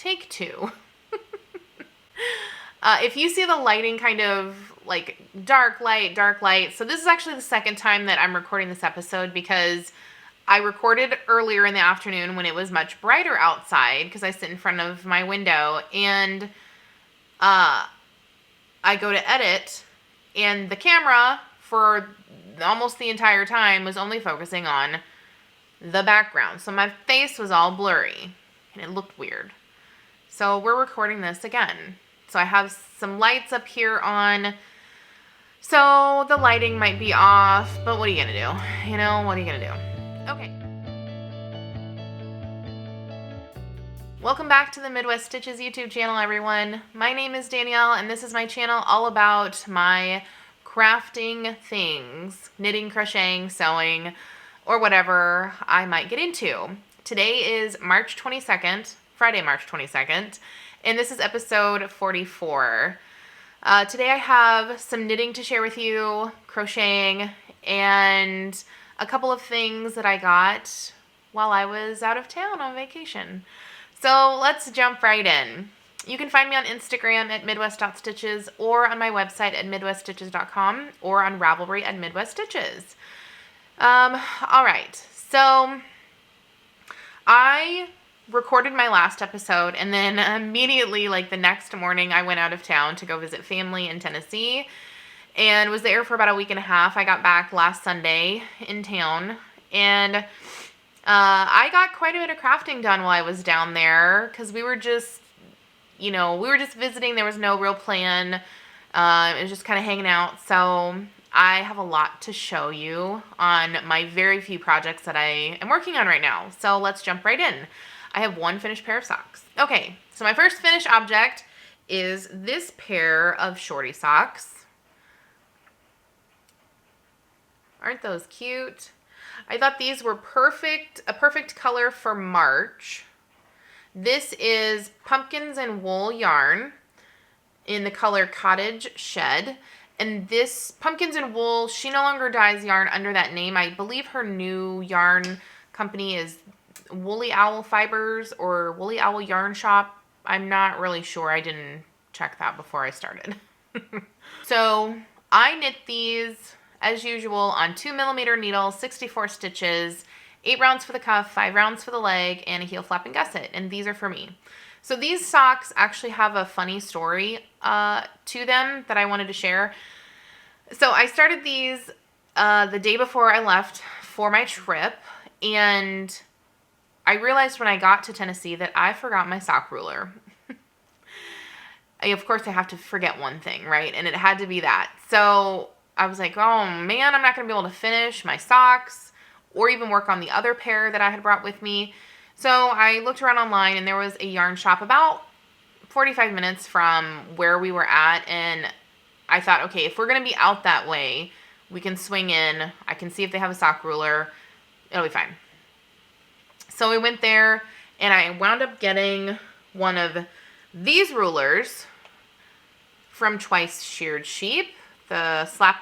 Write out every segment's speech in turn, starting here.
Take two. If you see the lighting kind of like dark light, so this is actually the second time that I'm recording this episode because I recorded earlier in the afternoon when it was much brighter outside because I sit in front of my window, and I go to edit, and the camera for almost the entire time was only focusing on the background. So my face was all blurry and it looked weird. So we're recording this again. So I have some lights up here on. So the lighting might be off, but what are you gonna do? You know, what are you gonna do? Okay. Welcome back to the Midwest Stitches YouTube channel, everyone. My name is Danielle, and this is my channel all about my crafting things, knitting, crocheting, sewing, or whatever I might get into. Today is March 22nd, Friday, March 22nd, and this is episode 44. Today I have some knitting to share with you, crocheting, and a couple of things that I got while I was out of town on vacation. So let's jump right in. You can find me on Instagram at midwest.stitches or on my website at midweststitches.com or on Ravelry at midweststitches. All right, so I recorded my last episode, and then immediately, like the next morning, I went out of town to go visit family in Tennessee and was there for about a week and a half. I got back last Sunday in town, and I got quite a bit of crafting done while I was down there because we were just visiting. There was no real plan. It was just kind of hanging out. So I have a lot to show you on my very few projects that I am working on right now. So let's jump right in. I have one finished pair of socks. Okay, so my first finished object is this pair of Shorty Socks. Aren't those cute? I thought these were a perfect color for March. This is pumpkins and wool yarn in the color Cottage Shed. And this pumpkins and wool, she no longer dyes yarn under that name. I believe her new yarn company is Woolly Owl Fibers or Woolly Owl Yarn Shop. I'm not really sure. I didn't check that before I started. So I knit these as usual on 2mm needle, 64 stitches, 8 rounds for the cuff, 5 rounds for the leg, and a heel flap and gusset, and these are for me. So these socks actually have a funny story to them that I wanted to share. So I started these the day before I left for my trip, and I realized when I got to Tennessee that I forgot my sock ruler. Of course, I have to forget one thing, right? And it had to be that. So I was like, oh man, I'm not going to be able to finish my socks or even work on the other pair that I had brought with me. So I looked around online, and there was a yarn shop about 45 minutes from where we were at, and I thought, okay, if we're going to be out that way, we can swing in. I can see if they have a sock ruler. It'll be fine. So we went there, and I wound up getting one of these rulers from Twice Sheared Sheep, the slap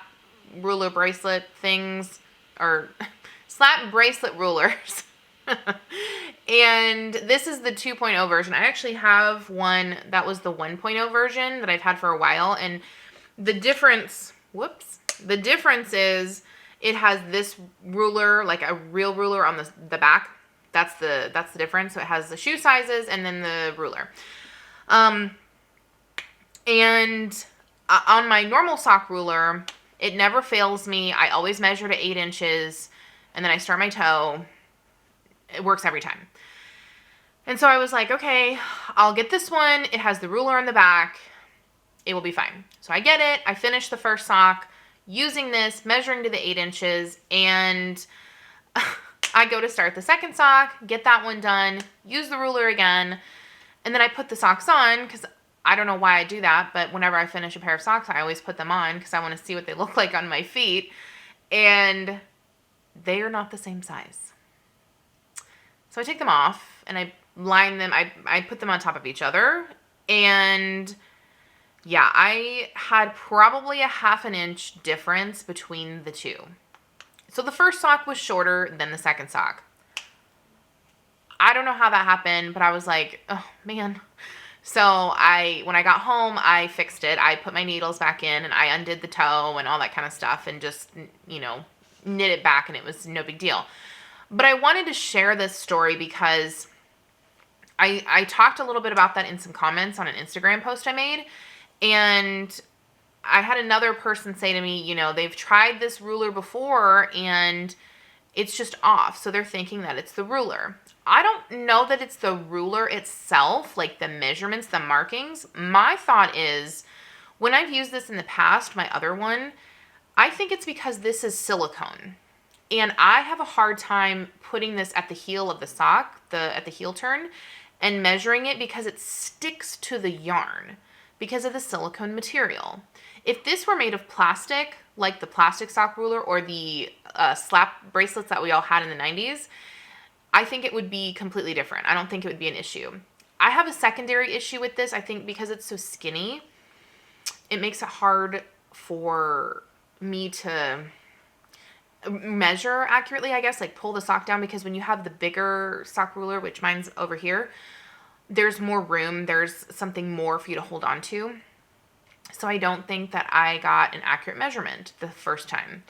ruler bracelet things, or slap bracelet rulers. And this is the 2.0 version. I actually have one that was the 1.0 version that I've had for a while, and the difference is it has this ruler, like a real ruler on the back. That's the difference. So it has the shoe sizes and then the ruler. And on my normal sock ruler, it never fails me. I always measure to 8 inches, and then I start my toe. It works every time. And so I was like, okay, I'll get this one. It has the ruler on the back. It will be fine. So I get it. I finish the first sock using this, measuring to the 8 inches, and I go to start the second sock, get that one done, use the ruler again, and then I put the socks on because I don't know why I do that, but whenever I finish a pair of socks, I always put them on because I want to see what they look like on my feet, and they are not the same size. So I take them off, and I line them, I put them on top of each other, and yeah, I had probably a ½ an inch difference between the two. So the first sock was shorter than the second sock. I don't know how that happened, but I was like, oh man. So when I got home, I fixed it. I put my needles back in and I undid the toe and all that kind of stuff and just, you know, knit it back, and it was no big deal. But I wanted to share this story because I talked a little bit about that in some comments on an Instagram post I made, and I had another person say to me, you know, they've tried this ruler before and it's just off. So they're thinking that it's the ruler. I don't know that it's the ruler itself, like the measurements, the markings. My thought is, when I've used this in the past, my other one, I think it's because this is silicone. And I have a hard time putting this at the heel of the sock, at the heel turn, and measuring it because it sticks to the yarn because of the silicone material. If this were made of plastic, like the plastic sock ruler or the slap bracelets that we all had in the 90s, I think it would be completely different. I don't think it would be an issue. I have a secondary issue with this. I think because it's so skinny, it makes it hard for me to measure accurately, I guess, like pull the sock down, because when you have the bigger sock ruler, which mine's over here, there's more room. There's something more for you to hold on to. So I don't think that I got an accurate measurement the first time.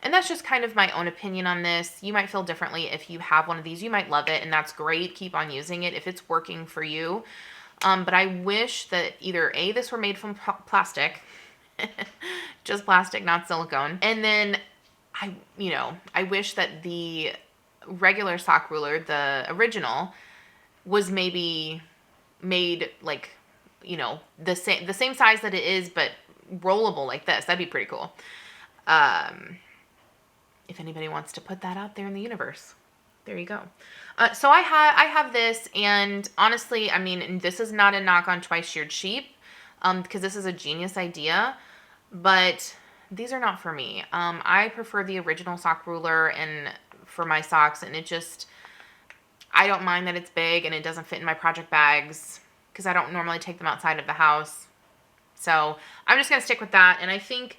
And that's just kind of my own opinion on this. You might feel differently if you have one of these. You might love it, and that's great. Keep on using it if it's working for you. But I wish that either A, this were made from plastic, just plastic, not silicone. And then I wish that the regular sock ruler, the original, was maybe made like, you know, the same size that it is, but rollable like this. That'd be pretty cool. If anybody wants to put that out there in the universe, there you go. So I have this, and honestly, I mean, this is not a knock on Twice Sheared Sheep, because this is a genius idea, but these are not for me. I prefer the original sock ruler and for my socks, and I don't mind that it's big and it doesn't fit in my project bags because I don't normally take them outside of the house. So I'm just going to stick with that. And I think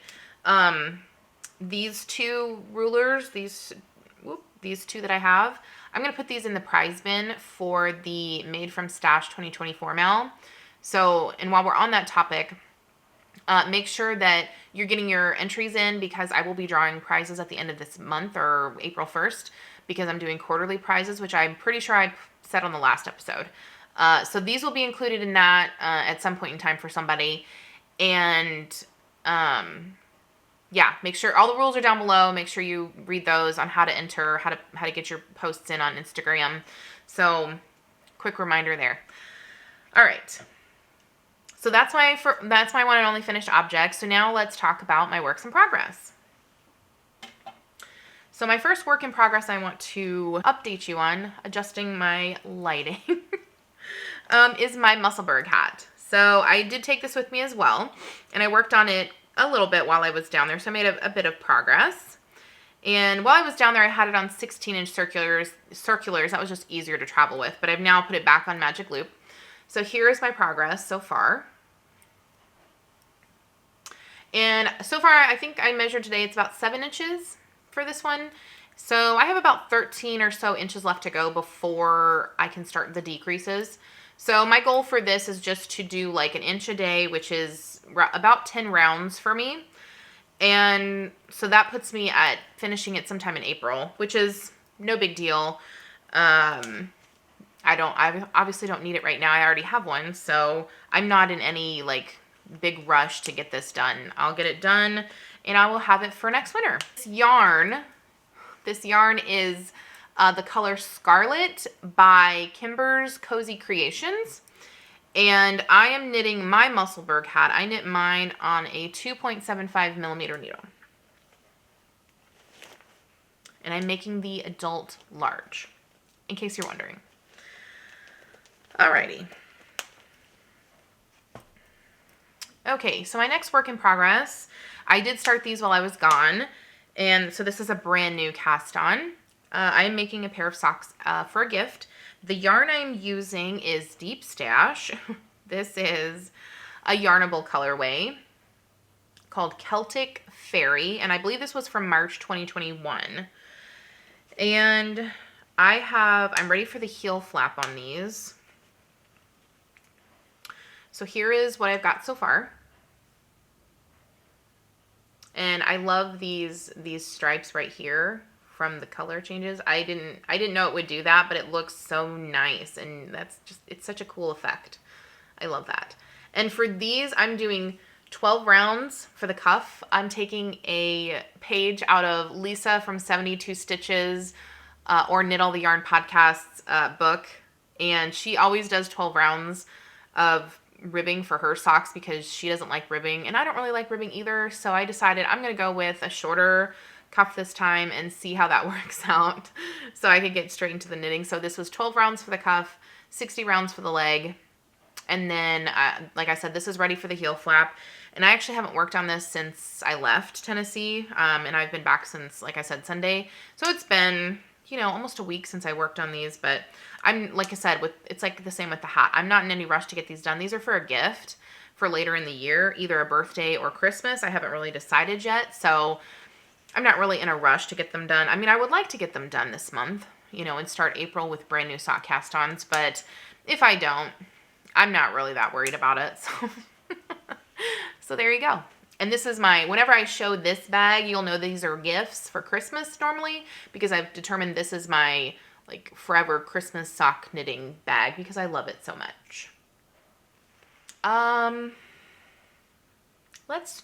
these two rulers, these two that I have, I'm going to put these in the prize bin for the Made from Stash 2024 mail. So, and while we're on that topic, make sure that you're getting your entries in, because I will be drawing prizes at the end of this month, or April 1st, because I'm doing quarterly prizes, which I'm pretty sure I said on the last episode. So these will be included in that at some point in time for somebody. And yeah, make sure all the rules are down below. Make sure you read those on how to enter, how to get your posts in on Instagram. So quick reminder there. All right. So that's my one and only finished object. So now let's talk about my works in progress. So my first work in progress I want to update you on, adjusting my lighting, is my Musselburgh hat. So I did take this with me as well, and I worked on it a little bit while I was down there, so I made a bit of progress. And while I was down there, I had it on 16-inch circulars. That was just easier to travel with, but I've now put it back on Magic Loop. So here is my progress so far. And so far, I think I measured today, it's about 7 inches for this one. So I have about 13 or so inches left to go before I can start the decreases. So my goal for this is just to do like an inch a day, which is about 10 rounds for me. And so that puts me at finishing it sometime in April, which is no big deal. I obviously don't need it right now. I already have one, so I'm not in any like big rush to get this done. I'll get it done and I will have it for next winter. This yarn is the color Scarlet by Kimber's Cozy Creations. And I am knitting my Musselburgh hat. I knit mine on a 2.75 millimeter needle. And I'm making the adult large, in case you're wondering. Alrighty. Okay, so my next work in progress, I did start these while I was gone. And so this is a brand new cast on. I'm making a pair of socks for a gift. The yarn I'm using is Deep Stash. This is a yarnable colorway called Celtic Fairy, and I believe this was from March 2021. And I'm ready for the heel flap on these. So here is what I've got so far. And I love these stripes right here from the color changes. I didn't know it would do that, but it looks so nice, and it's such a cool effect. I love that. And for these, I'm doing 12 rounds for the cuff. I'm taking a page out of Lisa from 72 Stitches or Knit All the Yarn podcast's book, and she always does 12 rounds of ribbing for her socks because she doesn't like ribbing, and I don't really like ribbing either, so I decided I'm going to go with a shorter cuff this time and see how that works out so I could get straight into the knitting. So this was 12 rounds for the cuff, 60 rounds for the leg, and then like I said, this is ready for the heel flap. And I actually haven't worked on this since I left Tennessee, and I've been back since, like I said, Sunday. So it's been, you know, almost a week since I worked on these, but I'm, like I said, it's like the same with the hat. I'm not in any rush to get these done. These are for a gift for later in the year, either a birthday or Christmas. I haven't really decided yet, so I'm not really in a rush to get them done. I mean, I would like to get them done this month, you know, and start April with brand new sock cast-ons, but if I don't, I'm not really that worried about it, so so there you go. And this is whenever I show this bag, you'll know these are gifts for Christmas normally, because I've determined this is my like forever Christmas sock knitting bag because I love it so much. Let's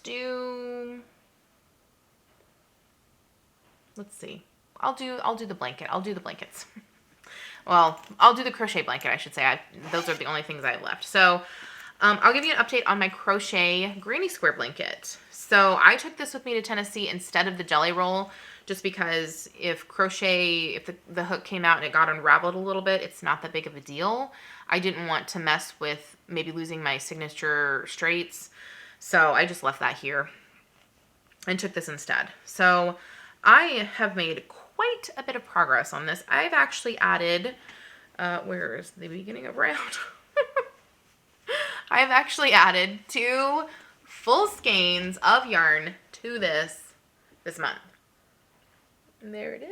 see. I'll do the blanket. I'll do the blankets. Well, I'll do the crochet blanket, I should say. Those are the only things I have left. So I'll give you an update on my crochet granny square blanket. So I took this with me to Tennessee instead of the jelly roll, just because if the hook came out and it got unraveled a little bit, it's not that big of a deal. I didn't want to mess with maybe losing my signature straights, so I just left that here and took this instead. So I have made quite a bit of progress on this. I've actually added, where is the beginning of round? I've actually added 2 full skeins of yarn to this month. And there it is.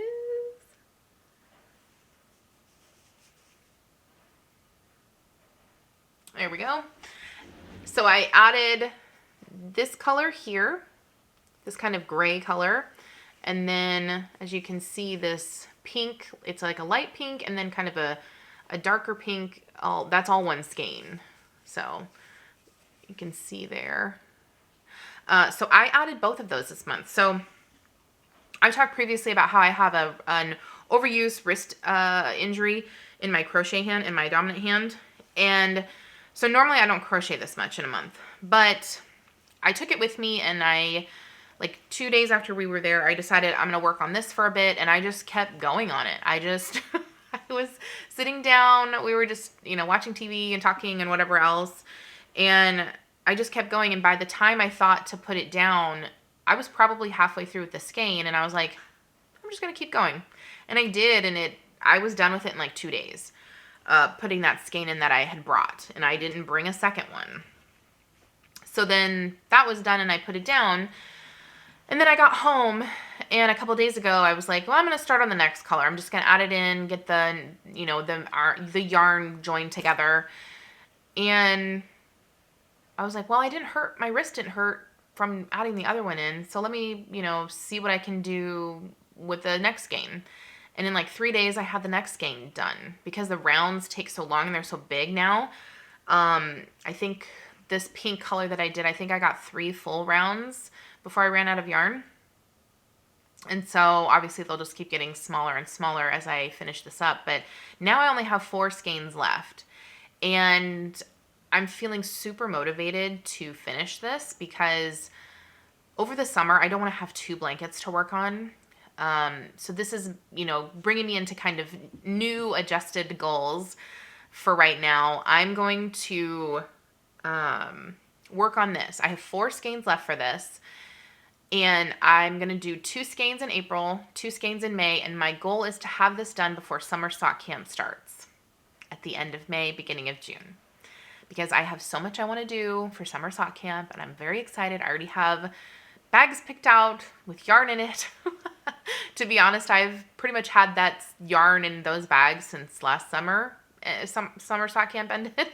There we go. So I added this color here, this kind of gray color, and then as you can see, this pink, it's like a light pink and then kind of a darker pink. That's all one skein. So you can see there. So I added both of those this month. So I talked previously about how I have an overuse wrist injury in my crochet hand, in my dominant hand. And so normally I don't crochet this much in a month, but I took it with me, and like 2 days after we were there, I decided I'm going to work on this for a bit, and I just kept going on it. I was sitting down, we were just, you know, watching TV and talking and whatever else, and I just kept going, and by the time I thought to put it down, I was probably halfway through with the skein, and I was like, I'm just going to keep going. And I did, and I was done with it in like 2 days, putting that skein in that I had brought, and I didn't bring a second one. So then that was done, and I put it down, and then I got home, and a couple days ago, I was like, well, I'm going to start on the next color. I'm just going to add it in, get the, you know, the yarn joined together, and I was like, well, my wrist didn't hurt from adding the other one in, so let me, you know, see what I can do with the next skein. And in like 3 days, I had the next skein done. Because the rounds take so long and they're so big now, I think this pink color that I did, I think I got 3 full rounds before I ran out of yarn. And so obviously they'll just keep getting smaller and smaller as I finish this up. But now I only have 4 skeins left. And I'm feeling super motivated to finish this because over the summer, I don't want to have 2 blankets to work on. So this is, you know, bringing me into kind of new adjusted goals for right now. I'm going to work on this. I have 4 skeins left for this, and I'm going to do 2 skeins in April, 2 skeins in May, and my goal is to have this done before summer sock camp starts at the end of May, beginning of June, because I have so much I want to do for summer sock camp, and I'm very excited. I already have bags picked out with yarn in it To be honest, I've pretty much had that yarn in those bags since last summer. Summer sock camp ended.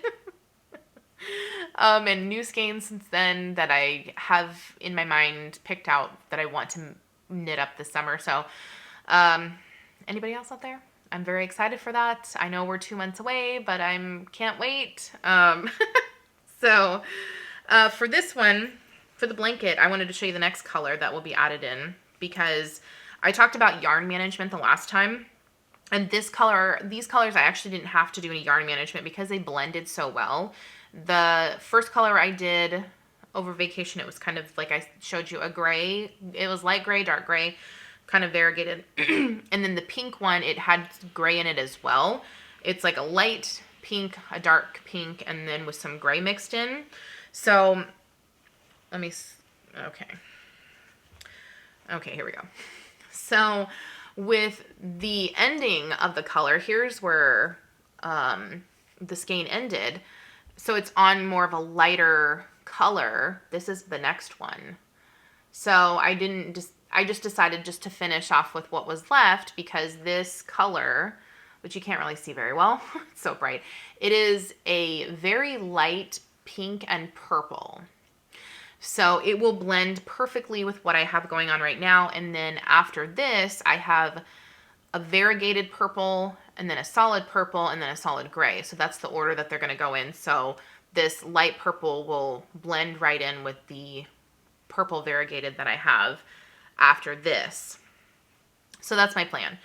And new skeins since then that I have in my mind picked out that I want to knit up this summer. So anybody else out there? I'm very excited for that. I know we're 2 months away, but can't wait. So for this one, for the blanket, I wanted to show you the next color that will be added in, because I talked about yarn management the last time. And these colors, I actually didn't have to do any yarn management because they blended so well. The first color I did over vacation, it was kind of like I showed you, a gray. It was light gray, dark gray, kind of variegated. And then the pink one, it had gray in it as well. It's like a light pink, a dark pink, and then with some gray mixed in. So let me, okay, here we go. So with the ending of the color, here's where the skein ended. So it's on more of a lighter color. This is the next one. So I just decided just to finish off with what was left, because this color, which you can't really see very well, it's so bright, it is a very light pink and purple. So it will blend perfectly with what I have going on right now. And then after this, I have a variegated purple, and then a solid purple, and then a solid gray. So that's the order that they're going to go in. So this light purple will blend right in with the purple variegated that I have after this. So that's my plan.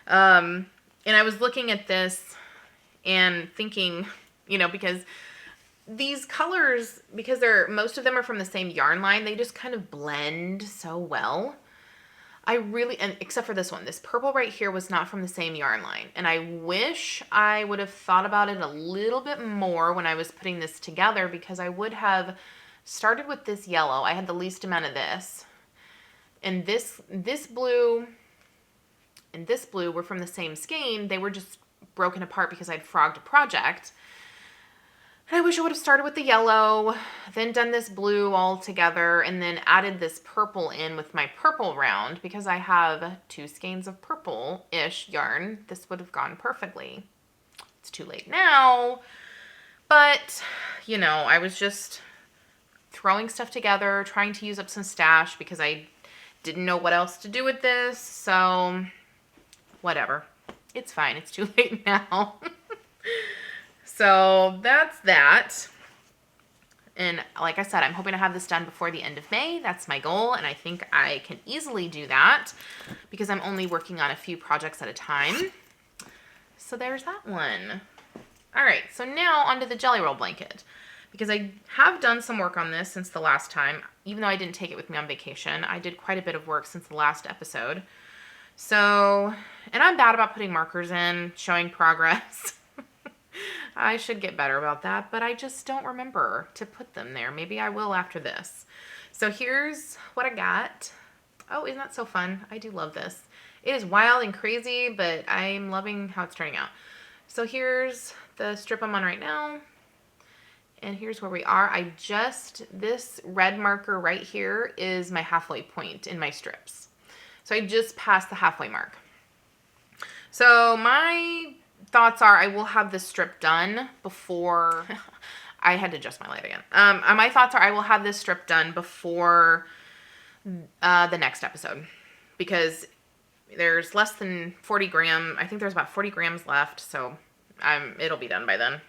And I was looking at this and thinking, because these colors, because most of them are from the same yarn line, they just kind of blend so well. And except for this one, this purple right here was not from the same yarn line. And I wish I would have thought about it a little bit more when I was putting this together, because I would have started with this yellow. I had the least amount of this. And this blue and this blue were from the same skein. They were just broken apart because I'd frogged a project. And I wish I would have started with the yellow, then done this blue all together, and then added this purple in with my purple round, because I have 2 skeins of purple-ish yarn. This would have gone perfectly. It's too late now, but, I was just throwing stuff together, trying to use up some stash, because I didn't know what else to do with this, so whatever. It's fine. It's too late now. So that's that. And like I said, I'm hoping to have this done before the end of May. That's my goal, and I think I can easily do that because I'm only working on a few projects at a time. So there's that one. All right, so now onto the Jelly Roll blanket, because I have done some work on this since the last time. Even though I didn't take it with me on vacation, I did quite a bit of work since the last episode. So, and I'm bad about putting markers in, showing progress. I should get better about that, but I just don't remember to put them there. Maybe I will after this. So here's what I got. Oh, isn't that so fun? I do love this. It is wild and crazy, but I'm loving how it's turning out. So here's the strip I'm on right now. And here's where we are. This red marker right here is my halfway point in my strips. So I just passed the halfway mark. So my thoughts are I will have this strip done before I had to adjust my light again. My thoughts are I will have this strip done before the next episode, because there's less than 40 grams. I think there's about 40 grams left, so it'll be done by then.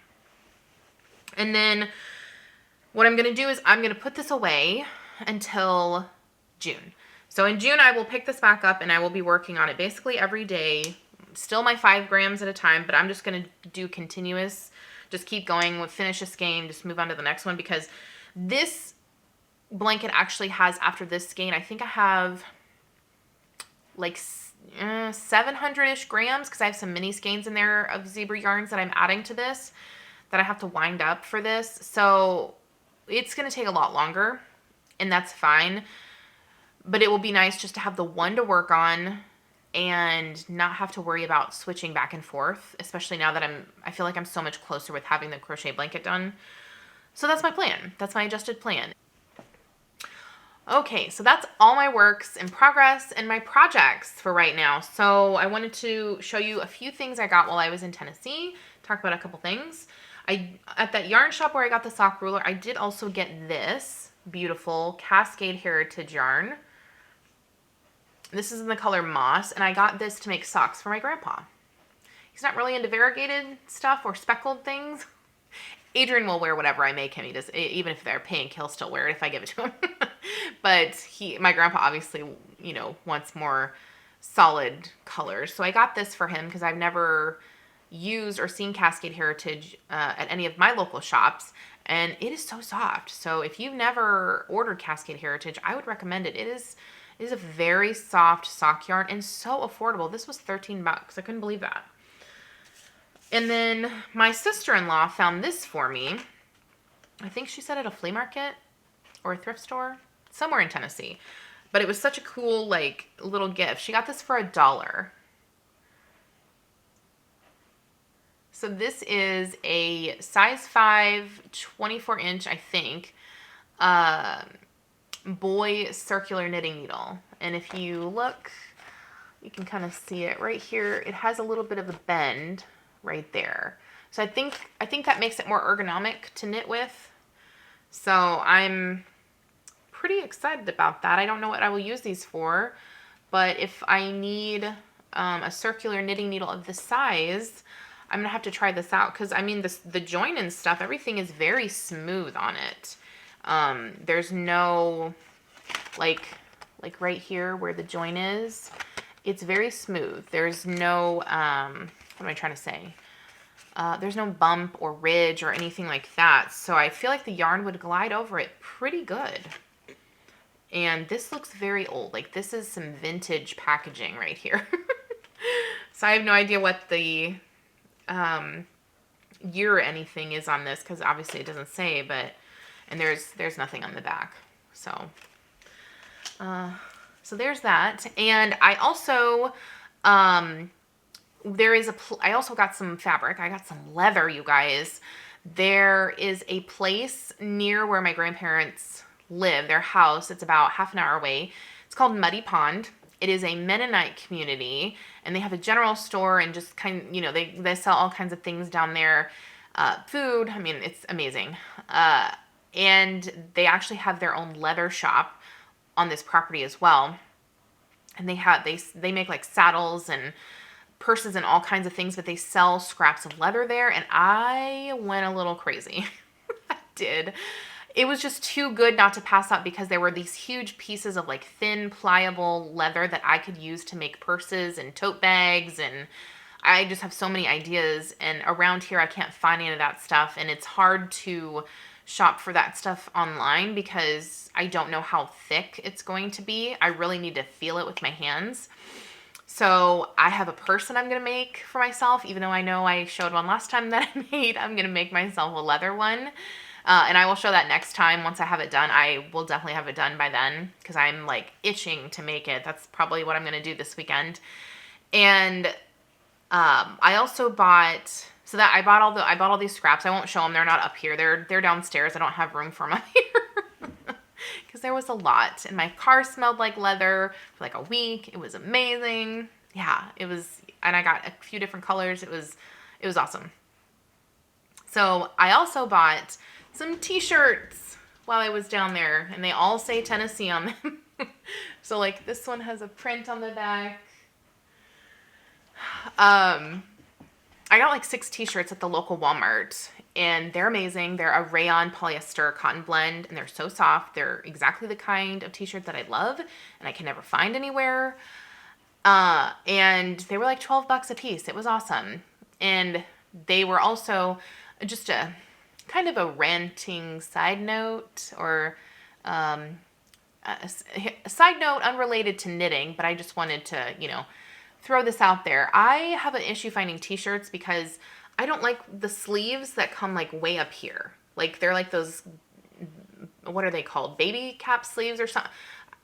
And then what I'm going to do is I'm going to put this away until June. So in June, I will pick this back up and I will be working on it basically every day. Still my 5 grams at a time, but I'm just going to do continuous. Just keep going, finish a skein, just move on to the next one, because this blanket actually has, after this skein, I think I have like 700-ish grams, because I have some mini skeins in there of zebra yarns that I'm adding to this that I have to wind up for this. So it's going to take a lot longer, and that's fine. But it will be nice just to have the one to work on and not have to worry about switching back and forth, especially now that I feel like I'm so much closer with having the crochet blanket done. So that's my plan. That's my adjusted plan. Okay, so that's all my works in progress and my projects for right now. So I wanted to show you a few things I got while I was in Tennessee, talk about a couple things. At that yarn shop where I got the sock ruler, I did also get this beautiful Cascade Heritage yarn. This is in the color Moss, and I got this to make socks for my grandpa. He's not really into variegated stuff or speckled things. Adrian will wear whatever I make him. He does, even if they're pink, he'll still wear it if I give it to him. But my grandpa obviously, you know, wants more solid colors. So I got this for him because I've never used or seen Cascade Heritage at any of my local shops, and it is so soft. So if you've never ordered Cascade Heritage, I would recommend it. It is a very soft sock yarn and so affordable. This was 13 bucks. I couldn't believe that. And then my sister-in-law found this for me. I think she said at a flea market or a thrift store somewhere in Tennessee. But it was such a cool, like, little gift. She got this for $1. So this is a size 5, 24-inch, I think, boy circular knitting needle. And if you look, you can kind of see it right here. It has a little bit of a bend right there. So I think that makes it more ergonomic to knit with. So I'm pretty excited about that. I don't know what I will use these for, but if I need a circular knitting needle of this size, I'm gonna have to try this out, because I mean the join and stuff, everything is very smooth on it. There's no like right here where the join is, it's very smooth. There's no what am I trying to say? There's no bump or ridge or anything like that. So I feel like the yarn would glide over it pretty good. And this looks very old. Like, this is some vintage packaging right here. So I have no idea what the year or anything is on this, because obviously it doesn't say, but, and there's nothing on the back. So, so there's that. And I also, I also got some fabric. I got some leather, you guys. There is a place near where my grandparents live, their house. It's about half an hour away. It's called Muddy Pond. It is a Mennonite community, and they have a general store and just they sell all kinds of things down there. Food, I mean, it's amazing. And they actually have their own leather shop on this property as well. And they make like saddles and purses and all kinds of things, but they sell scraps of leather there, and I went a little crazy. I did. It was just too good not to pass up, because there were these huge pieces of like thin, pliable leather that I could use to make purses and tote bags, and I just have so many ideas, and around here I can't find any of that stuff, and it's hard to shop for that stuff online because I don't know how thick it's going to be. I really need to feel it with my hands. So I have a purse that I'm going to make for myself, even though I know I showed one last time that I made. I'm going to make myself a leather one. And I will show that next time once I have it done. I will definitely have it done by then, because I'm like itching to make it. That's probably what I'm going to do this weekend. And I also bought, I bought all these scraps. I won't show them. They're not up here. They're downstairs. I don't have room for them up here. Because there was a lot, and my car smelled like leather for like a week. It was amazing. Yeah, it was, and I got a few different colors. It was awesome. So I also bought some t-shirts while I was down there, and they all say Tennessee on them. So like this one has a print on the back. I got like 6 t-shirts at the local Walmart, and they're amazing. They're a rayon polyester cotton blend, and they're so soft. They're exactly the kind of t-shirt that I love and I can never find anywhere. And they were like 12 bucks a piece. It was awesome. And they were also just a kind of a ranting side note, or a side note unrelated to knitting, but I just wanted to, throw this out there. I have an issue finding t-shirts because I don't like the sleeves that come like way up here. Like they're like those, what are they called? Baby cap sleeves or something,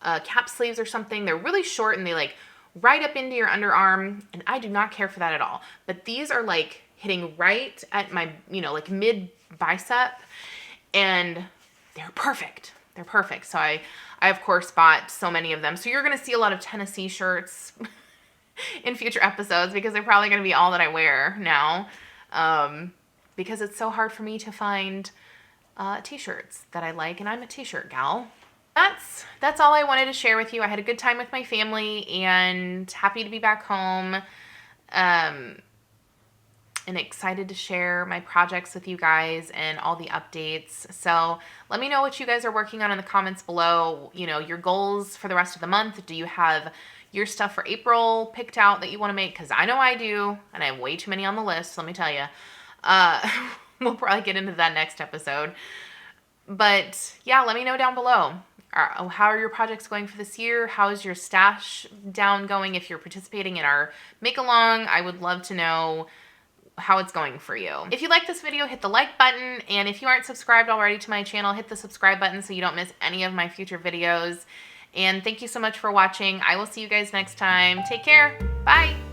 cap sleeves or something. They're really short and they like right up into your underarm, and I do not care for that at all. But these are like hitting right at my, like mid bicep, and they're perfect. they're perfect. So I of course bought so many of them. So you're going to see a lot of Tennessee shirts in future episodes because they're probably going to be all that I wear now. Because it's so hard for me to find t-shirts that I like, and I'm a t-shirt gal. That's all I wanted to share with you. I had a good time with my family and happy to be back home. And excited to share my projects with you guys and all the updates. So let me know what you guys are working on in the comments below. You know, your goals for the rest of the month. Do you have your stuff for April picked out that you want to make? Because I know I do, and I have way too many on the list, let me tell you. We'll probably get into that next episode. But yeah, let me know down below. How are your projects going for this year? How is your stash down going? If you're participating in our make-along, I would love to know how it's going for you. If you like this video, hit the like button, and if you aren't subscribed already to my channel, hit the subscribe button so you don't miss any of my future videos. And thank you so much for watching. I will see you guys next time. Take care. Bye.